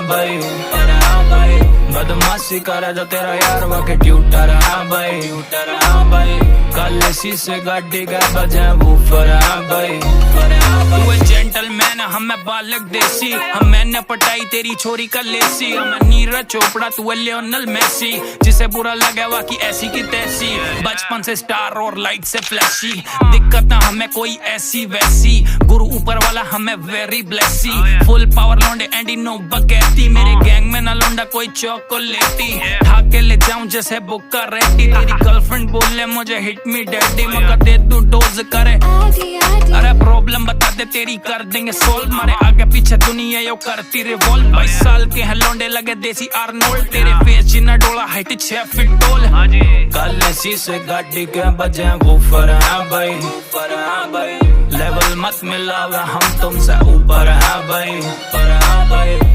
भाई, बदमाशी करे जो तेरा यार वाके ट्यूटर है भाई, कल शीशे गाड़ी का बजे वूफर है भाई। तू है जेंटलमैन हमें बालक देसी, हम मैंने पटाई तेरी छोरी का लेसी। हमें नीरज चोपड़ा तू है लियोनल मेसी, जिसे बुरा लगे वाकी ऐसी की तैसी। बचपन से स्टार और लाइट से फ्लैशी, दिक्कत ना हमें कोई ऐसी वैसी। गुरु ऊपर वाला हमें वेरी ब्लेसी, फुल पावर लौंडे एंडी नो बकैती। मेरे गैंग में ना लौंडा कोई चॉकलेटी, ठाके ले जाऊं जैसे बुक्का रेटी। तेरी गर्लफ्रेंड बोले मुझे हिट मी डैडी, मगर दे तू डोज करे। अरे प्रॉब्लम बता दे तेरी कर देंगे सोल्व, मारे आगे पीछे दुनिया यो करती रिवॉल्व। 22 साल के हैं लौंडे लगे देसी आर्नोल्ड, तेरे फेस जिना डोला हाइट 6 फीट टोल। कल शीशे गाड़ी के बजे वूफर है भाई, लेवल मत मिलावे हम तुमसे ऊपर है भाई।